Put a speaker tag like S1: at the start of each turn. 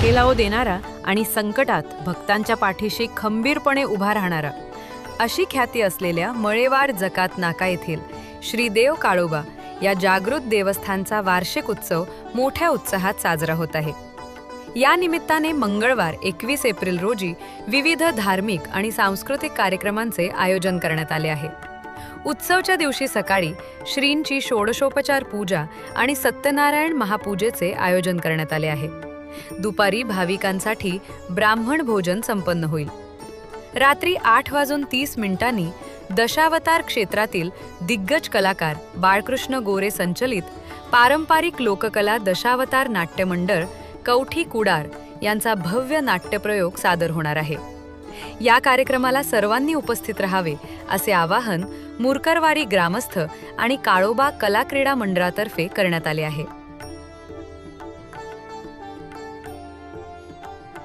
S1: हाकेलाओ देणारा आणि संकटात भक्तांच्या पाठीशी खंबीरपणे उभा राहणारा अशी ख्याती असलेल्या मळेवाड जकात नाका येथील श्री देव काळोबा या जागृत देवस्थानचा वार्षिक उत्सव मोठ्या उत्साहात साजरा होत आहे। या निमित्ताने मंगळवार 21 एप्रिल रोजी विविध धार्मिक आणि सांस्कृतिक कार्यक्रमांचे आयोजन करण्यात आले आहे। उत्सवच्या दिवशी सकाळी श्रींची षोडशोपचार पूजा आणि सत्यनारायण महापूजेचे आयोजन करण्यात आले आहे। दुपारी भाविकांसाठी ब्राह्मण भोजन संपन्न होईल। रात्री 8:30 दशावतार क्षेत्रातील दिग्गज कलाकार बाळकृष्ण गोरे संचलित पारंपरिक लोककला दशावतार नाट्य मंडळ कवठी कुडार यांचा भव्य नाट्यप्रयोग सादर होणार आहे। या कार्यक्रमाला सर्वांनी उपस्थित राहावे असे आवाहन मुरकरवाडी ग्रामस्थ आणि काळोबा कला क्रीडा मंडळातर्फे करण्यात आले आहे।